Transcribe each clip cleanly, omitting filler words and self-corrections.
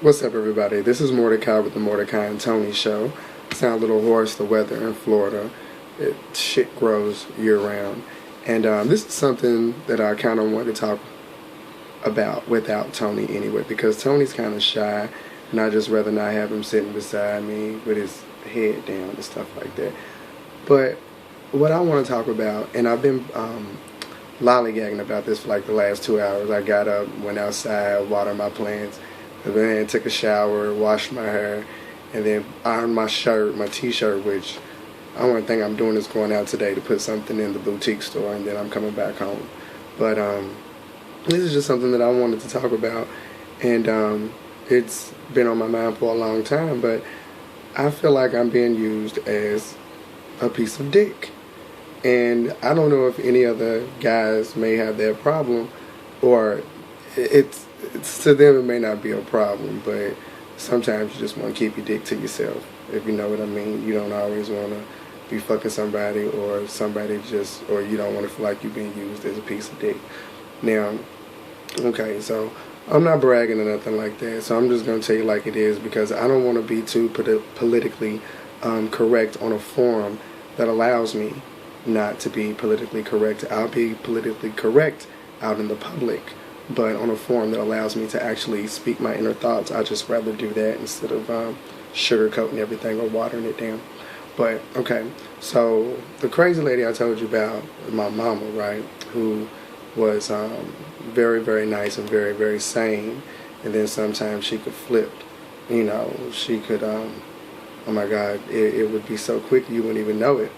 What's up, everybody? This is Mordecai with the Mordecai and Tony Show. Sound a little hoarse. The weather in Florida, shit grows year round, and this is something that I kind of want to talk about without Tony anyway, because Tony's kind of shy, and I just rather not have him sitting beside me with his head down and stuff like that. But what I want to talk about, and I've been lollygagging about this for like the last 2 hours. I got up, went outside, watered my plants, and then took a shower, washed my hair, and then ironed my shirt, my t-shirt, which I don't think I'm doing is going out today to put something in the boutique store, and then I'm coming back home. But this is just something that I wanted to talk about, and it's been on my mind for a long time, but I feel like I'm being used as a piece of dick. And I don't know if any other guys may have that problem, or it's to them it may not be a problem, but sometimes you just want to keep your dick to yourself, if you know what I mean. You don't always want to be fucking somebody, or or you don't want to feel like you're being used as a piece of dick. Now, okay, so I'm not bragging or nothing like that, so I'm just going to tell you like it is, because I don't want to be too politically correct on a forum that allows me not to be politically correct. I'll be politically correct out in the public, but on a forum that allows me to actually speak my inner thoughts, I just rather do that instead of sugarcoating everything or watering it down. But okay, so the crazy lady I told you about, my mama, right, who was very, very nice and very, very sane, and then sometimes she could flip. You know, she could, oh my God, it would be so quick you wouldn't even know it.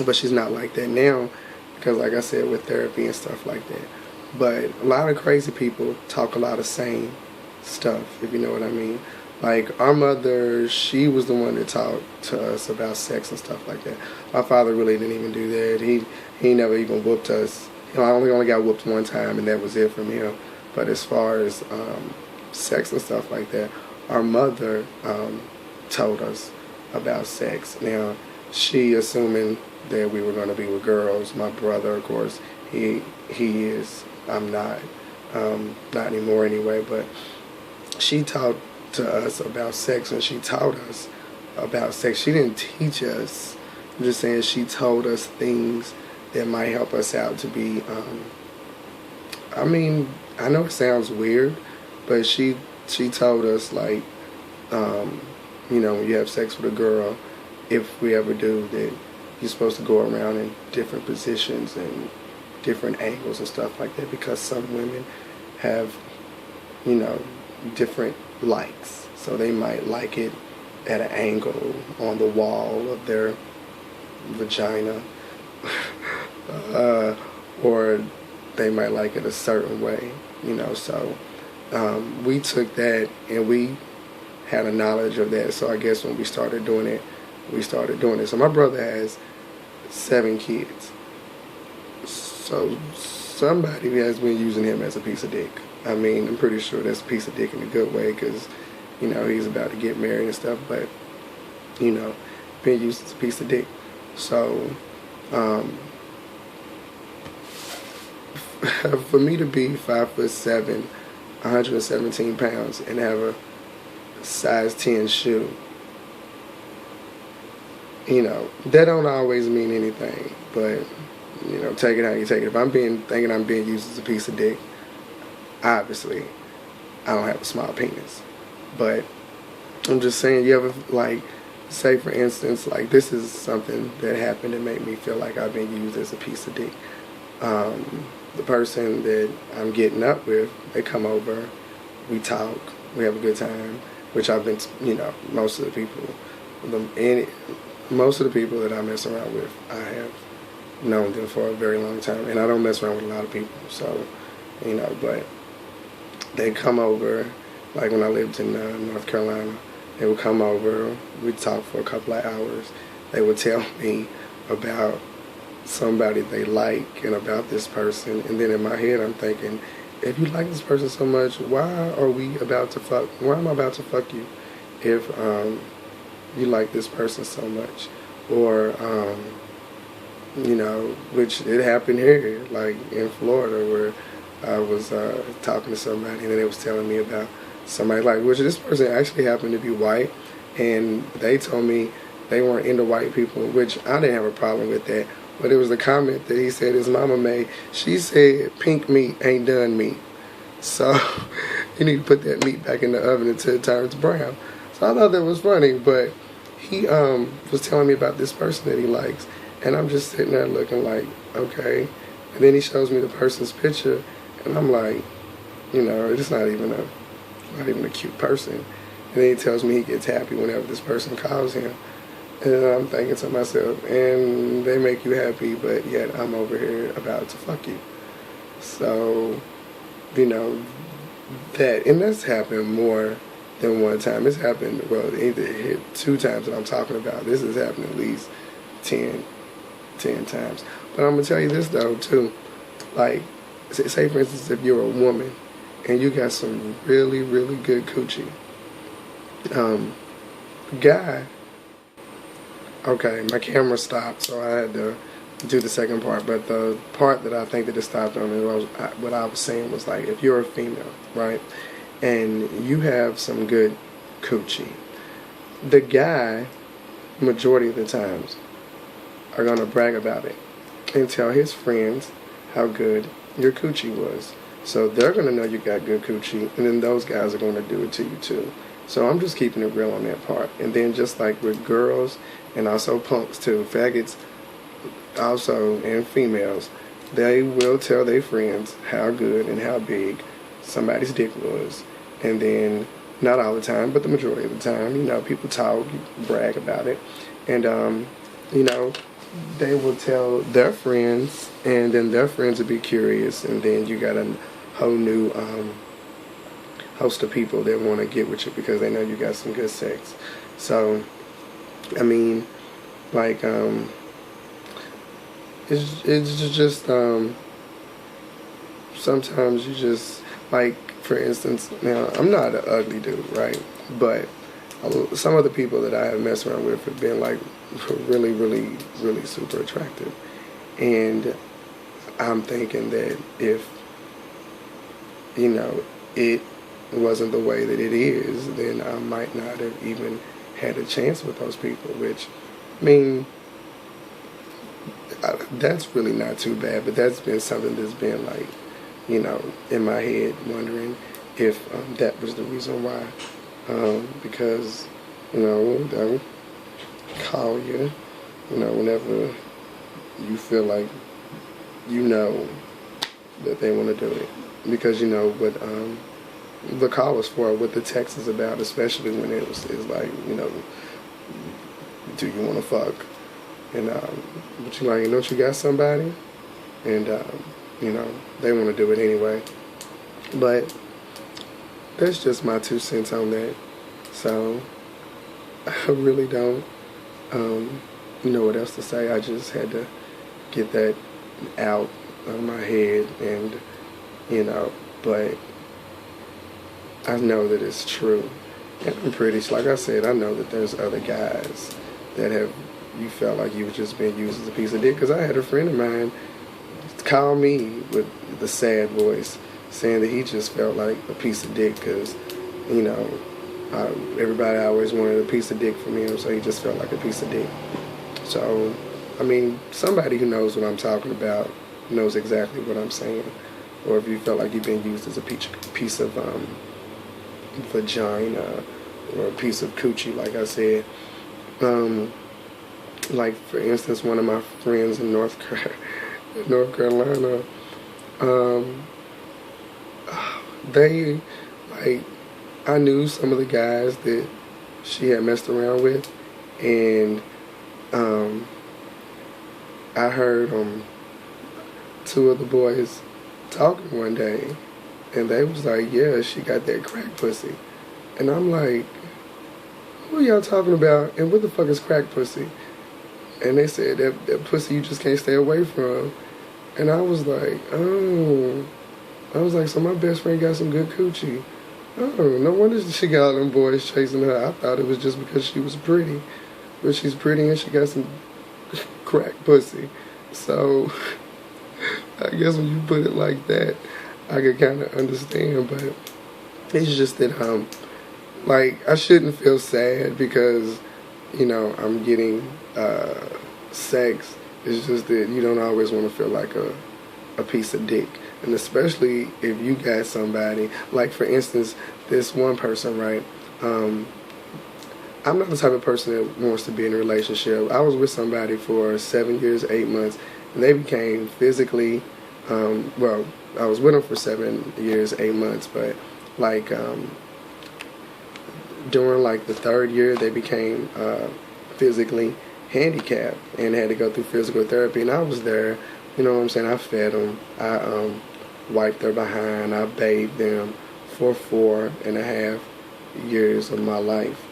But she's not like that now, because like I said, with therapy and stuff like that. But a lot of crazy people talk a lot of sane stuff, if you know what I mean. Like our mother, she was the one that talked to us about sex and stuff like that. My father really didn't even do that. He never even whooped us. You know, I only got whooped one time, and that was it from him. But as far as sex and stuff like that, our mother told us about sex. Now, she assuming that we were going to be with girls. My brother, of course, he is. I'm not anymore anyway. But she talked to us about sex, and she taught us about sex. She didn't teach us. I'm just saying she told us things that might help us out to be. I mean, I know it sounds weird, but she told us like, you know, when you have sex with a girl, if we ever do, that you're supposed to go around in different positions and different angles and stuff like that, because some women have, you know, different likes. So they might like it at an angle on the wall of their vagina, or they might like it a certain way, you know. So we took that and we had a knowledge of that. So I guess when we started doing it, So my brother has 7 kids. So somebody has been using him as a piece of dick. I mean, I'm pretty sure that's a piece of dick in a good way, because, you know, he's about to get married and stuff, but, you know, being used as a piece of dick. So, for me to be 5'7", 117 pounds, and have a size 10 shoe, you know, that don't always mean anything, but, you know, take it how you take it. If I'm thinking I'm being used as a piece of dick, obviously, I don't have a small penis. But I'm just saying, you ever, like, say for instance, like, this is something that happened that made me feel like I've been used as a piece of dick. The person that I'm getting up with, they come over, we talk, we have a good time, which I've been, you know, most of the people that I mess around with, I have known them for a very long time, and I don't mess around with a lot of people, so, you know, but they come over, like when I lived in North Carolina, they would come over, we'd talk for a couple of hours, they would tell me about somebody they like and about this person, and then in my head I'm thinking, if you like this person so much, why am I about to fuck you if you like this person so much? Or you know, which it happened here, like in Florida, where I was talking to somebody and then they was telling me about somebody like, which this person actually happened to be white, and they told me they weren't into white people, which I didn't have a problem with that. But it was the comment that he said his mama made. She said, "Pink meat ain't done meat." So you need to put that meat back in the oven until it turns brown. So I thought that was funny, but he was telling me about this person that he likes, and I'm just sitting there looking like, okay. And then he shows me the person's picture, and I'm like, it's not even a cute person. And then he tells me he gets happy whenever this person calls him. And I'm thinking to myself, and they make you happy, but yet I'm over here about to fuck you. So, and that's happened more than one time. It's happened, well, either hit 2 times that I'm talking about. This has happened at least 10 times. But I'm going to tell you this, though, too. Like, say for instance, if you're a woman and you got some really, really good coochie, guy, okay, my camera stopped, so I had to do the second part. But the part that I think that it stopped on is what I was saying was like, if you're a female, right, and you have some good coochie, the guy, majority of the times, are going to brag about it and tell his friends how good your coochie was. So they're going to know you got good coochie, and then those guys are going to do it to you too. So I'm just keeping it real on that part. And then just like with girls, and also punks too, faggots also, and females, they will tell their friends how good and how big somebody's dick was. And then, not all the time, but the majority of the time, people talk, brag about it. And, they will tell their friends, and then their friends will be curious, and then you got a whole new host of people that want to get with you because they know you got some good sex. So, I mean, like, it's just, sometimes you just, like, for instance, now, I'm not an ugly dude, right? But some of the people that I have messed around with have been, like, really, really, really super attractive. And I'm thinking that if, it wasn't the way that it is, then I might not have even had a chance with those people, which, I mean, that's really not too bad, but that's been something that's been like, in my head, wondering if that was the reason why. Because, they'll call you, whenever you feel like that they want to do it. Because what the call was for, what the text is about, especially when it's like, do you want to fuck? And but you like, don't you got somebody? And they want to do it anyway. But that's just my 2 cents on that. So I really don't know what else to say. I just had to get that out of my head, and but I know that it's true. And I'm pretty sure, like I said, I know that there's other guys that you felt like you were just being used as a piece of dick. Because I had a friend of mine call me with the sad voice saying that he just felt like a piece of dick because, everybody always wanted a piece of dick from him, so he just felt like a piece of dick. So, I mean, somebody who knows what I'm talking about knows exactly what I'm saying. Or if you felt like you've been used as a piece of vagina or a piece of coochie, like I said. Like, for instance, one of my friends in North Carolina, they, like, I knew some of the guys that she had messed around with, and I heard 2 of the boys talking one day, and they was like, yeah, she got that crack pussy. And I'm like, who are y'all talking about, and what the fuck is crack pussy? And they said that pussy you just can't stay away from. And I was like, oh. I was like, so my best friend got some good coochie. Oh, no wonder she got all them boys chasing her. I thought it was just because she was pretty. But she's pretty and she got some crack pussy. So, I guess when you put it like that, I could kind of understand. But It's just that like I shouldn't feel sad because I'm getting sex. It's just that you don't always want to feel like a piece of dick. And especially if you got somebody, like for instance, this one person, right? I'm not the type of person that wants to be in a relationship. I was with somebody for 7 years, 8 months, and they became physically, well, I was with them for 7 years, 8 months, but like during like the third year, they became physically handicapped and had to go through physical therapy. And I was there, you know what I'm saying? I fed them, I wiped their behind, I bathed them for 4.5 years of my life.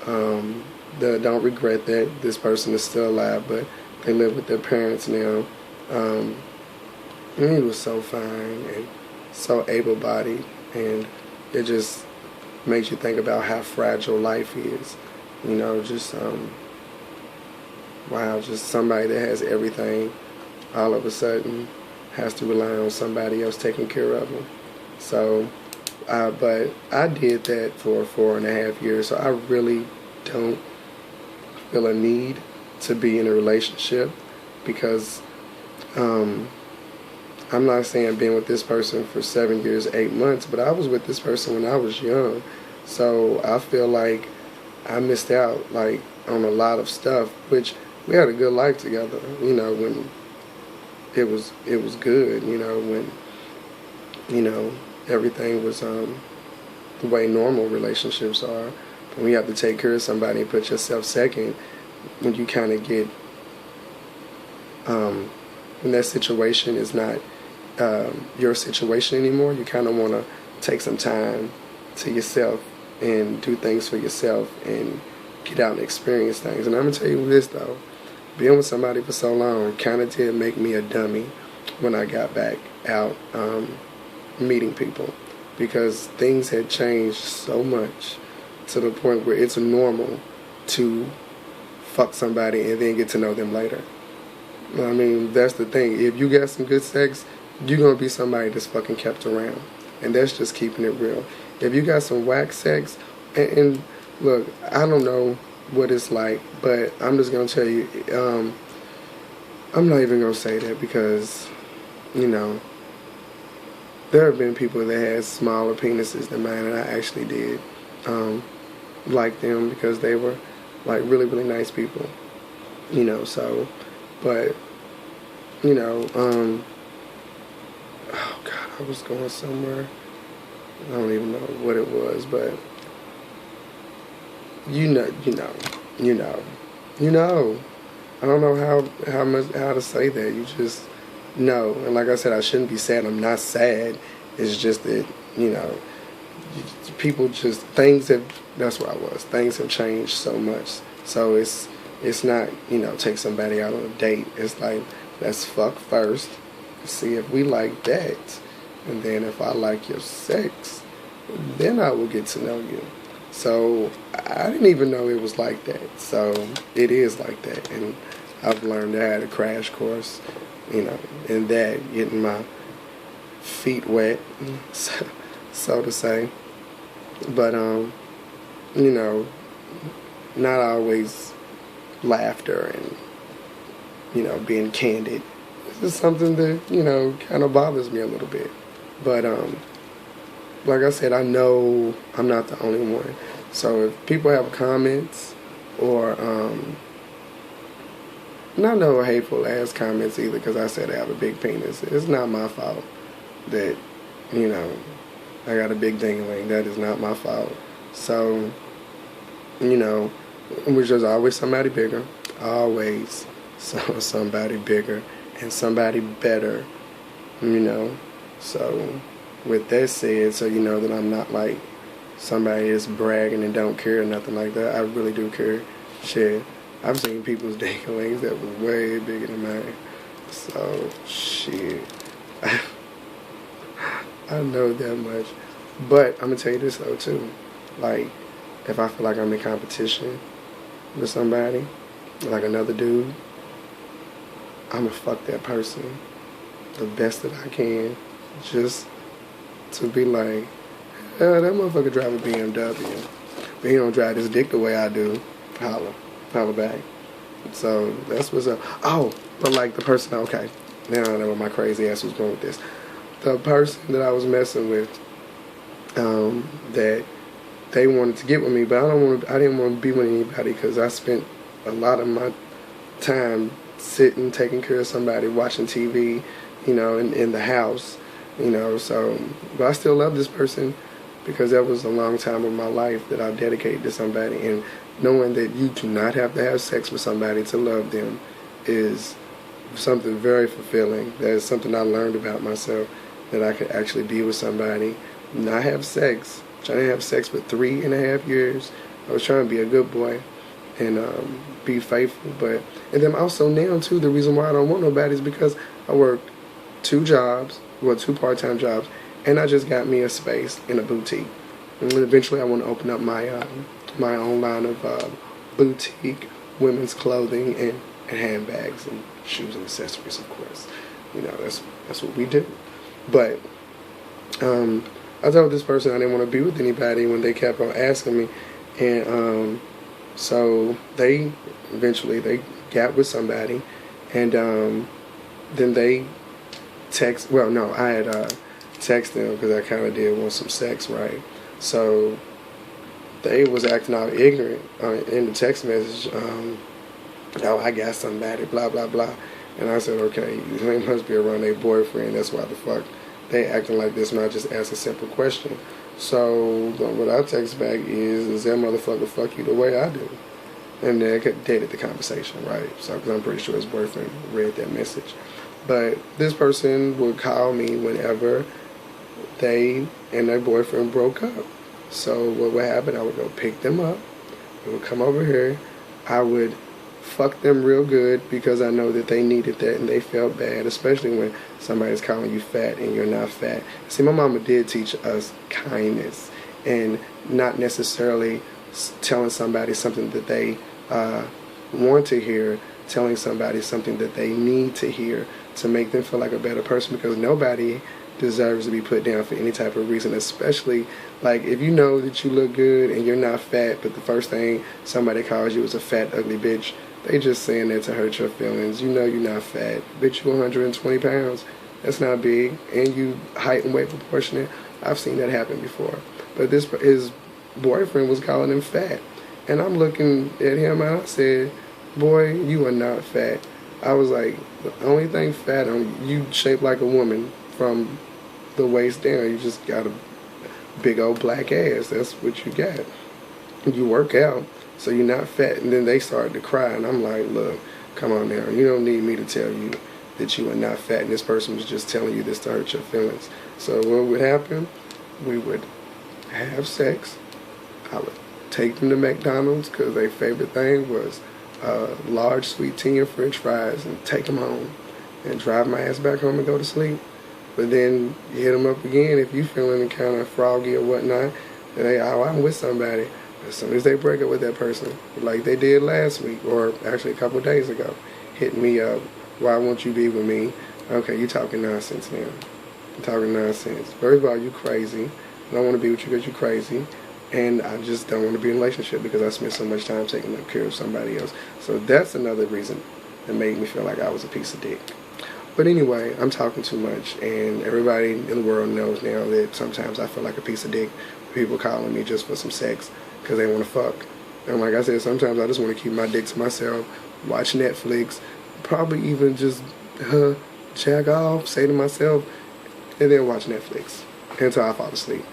Don't regret that. This person is still alive, but they live with their parents now. And he was so fine and so able-bodied, and it just makes you think about how fragile life is. Just wow, just somebody that has everything all of a sudden has to rely on somebody else taking care of them. So, but I did that for 4.5 years, so I really don't feel a need to be in a relationship because I'm not saying being with this person for 7 years, 8 months, but I was with this person when I was young. So I feel like I missed out like on a lot of stuff, which we had a good life together, when it was good, when, everything was the way normal relationships are. When you have to take care of somebody and put yourself second, when you kind of get, when that situation is not your situation anymore, you kind of want to take some time to yourself and do things for yourself and get out and experience things. And I'm going to tell you this, though. Being with somebody for so long kind of did make me a dummy when I got back out meeting people, because things had changed so much to the point where it's normal to fuck somebody and then get to know them later. I mean, that's the thing. If you got some good sex, you're going to be somebody that's fucking kept around. And that's just keeping it real. If you got some whack sex, and look, I don't know what it's like, but I'm just going to tell you, I'm not even going to say that because, there have been people that had smaller penises than mine, and I actually did like them because they were like really, really nice people, so, but, oh God, I was going somewhere. I don't even know what it was, but you know. I don't know how to say that. You just know. And like I said, I shouldn't be sad. I'm not sad. It's just that, people just, that's where I was. Things have changed so much. So it's not, take somebody out on a date. It's like, let's fuck first, see if we like that. And then if I like your sex, then I will get to know you. So I didn't even know it was like that. So it is like that. And I've learned that I had a crash course, in that, getting my feet wet, so to say. But, not always laughter and, being candid. This is something that, kind of bothers me a little bit. But, like I said, I know I'm not the only one. So if people have comments or, not no hateful ass comments either, because I said I have a big penis. It's not my fault that, I got a big dingling. That is not my fault. So, which there's always somebody bigger. Always somebody bigger and somebody better, So, with that said, so you know that I'm not like somebody that's bragging and don't care or nothing like that. I really do care. Shit, I've seen people's dinglings that was way bigger than mine. So, shit. I know that much. But I'm going to tell you this, though, too. Like, if I feel like I'm in competition with somebody, like another dude, I'm going to fuck that person the best that I can, just to be like, That motherfucker drive a BMW. But he don't drive his dick the way I do. Holla back. So that's what's up. Oh, but like the person, okay. Now I know where my crazy ass was going with this. The person that I was messing with, that they wanted to get with me, but I didn't want to be with anybody because I spent a lot of my time sitting, taking care of somebody, watching TV, you know, in the house, you know, so, but I still love this person because that was a long time of my life that I dedicated to somebody, and knowing that you do not have to have sex with somebody to love them is something very fulfilling. That is something I learned about myself, that I could actually be with somebody, not have sex. Trying to have sex for 3.5 years. I was trying to be a good boy and be faithful, and then also now too, the reason why I don't want nobody is because I worked 2 part-time jobs, and I just got me a space in a boutique. And eventually I want to open up my own line of boutique women's clothing and handbags and shoes and accessories, of course. You know, that's what we do. But I told this person I didn't want to be with anybody when they kept on asking me, and so they got with somebody, and then they text. Well, no, I had texted them because I kind of did want some sex, right? So they was acting out ignorant in the text message. Oh, I got somebody, blah blah blah, and I said, okay, they must be around their boyfriend. That's why the fuck they acting like this, and I just asked a simple question. So what I text back is that motherfucker fuck you the way I do? And they dated the conversation, right? So, because I'm pretty sure his boyfriend read that message. But this person would call me whenever they and their boyfriend broke up. So what would happen, I would go pick them up. They would come over here. I would fuck them real good because I know that they needed that and they felt bad, especially when somebody's calling you fat and you're not fat. See, my mama did teach us kindness and not necessarily telling somebody something that they want to hear, telling somebody something that they need to hear to make them feel like a better person, because nobody deserves to be put down for any type of reason, especially like if you know that you look good and you're not fat, but the first thing somebody calls you is a fat, ugly bitch. They just saying that to hurt your feelings. You know you're not fat. Bitch, you 120 pounds. That's not big. And you height and weight proportionate. I've seen that happen before. But his boyfriend was calling him fat. And I'm looking at him and I said, boy, you are not fat. I was like, the only thing fat on you, shaped like a woman from the waist down. You just got a big old black ass. That's what you got. You work out, so you're not fat. And then they started to cry, and I'm like, look, come on now. You don't need me to tell you that you are not fat, and this person was just telling you this to hurt your feelings. So what would happen? We would have sex. I would take them to McDonald's because their favorite thing was large sweet tea and french fries, and take them home and drive my ass back home and go to sleep. But then you hit them up again if you feeling kind of froggy or whatnot, and I'm with somebody. As soon as they break up with that person, like they did last week, or actually a couple of days ago, hit me up, why won't you be with me? Okay, you talking nonsense now. You're talking nonsense. First of all, you crazy. I don't want to be with you because you're crazy. And I just don't want to be in a relationship because I spent so much time taking care of somebody else. So that's another reason that made me feel like I was a piece of dick. But anyway, I'm talking too much, and everybody in the world knows now that sometimes I feel like a piece of dick. People calling me just for some sex because they want to fuck. And like I said, sometimes I just want to keep my dick to myself, watch Netflix, probably even just jack off, say to myself, and then watch Netflix until I fall asleep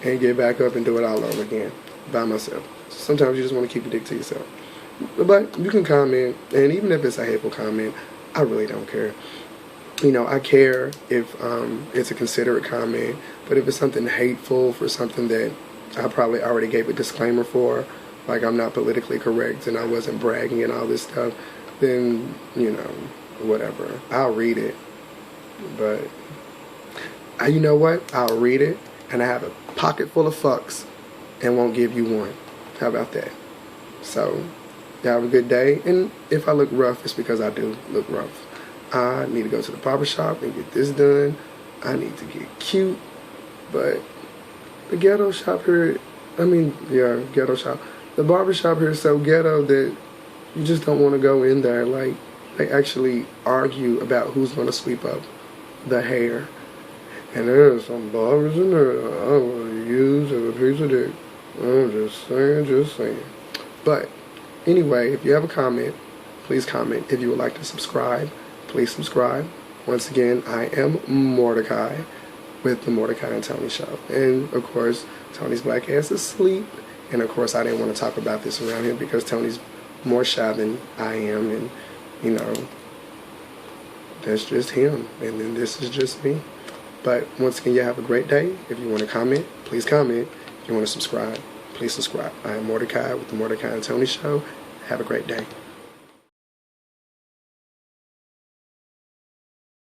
and get back up and do it all over again by myself. Sometimes you just want to keep your dick to yourself. But you can comment, and even if it's a hateful comment, I really don't care. You know, I care if it's a considerate comment, but if it's something hateful for something that I probably already gave a disclaimer for, like I'm not politically correct and I wasn't bragging and all this stuff, then, you know, whatever. I'll read it. But, you know what? I'll read it, and I have a pocket full of fucks and won't give you one. How about that? So, y'all have a good day. And if I look rough, it's because I do look rough. I need to go to the barber shop and get this done. I need to get cute. But the ghetto shop here, ghetto shop. The barbershop here is so ghetto that you just don't want to go in there. Like, they actually argue about who's going to sweep up the hair. And there's some barbers in there I would use as a piece of dick. I'm just saying. But anyway, if you have a comment, please comment. If you would like to subscribe, please subscribe. Once again, I am Mordecai with the Mordecai and Tony Show. And of course, Tony's black ass is asleep. And of course, I didn't want to talk about this around here because Tony's more shy than I am. And, you know, that's just him. And then this is just me. But once again, you have a great day. If you want to comment, please comment. If you want to subscribe, please subscribe. I am Mordecai with the Mordecai and Tony Show. Have a great day.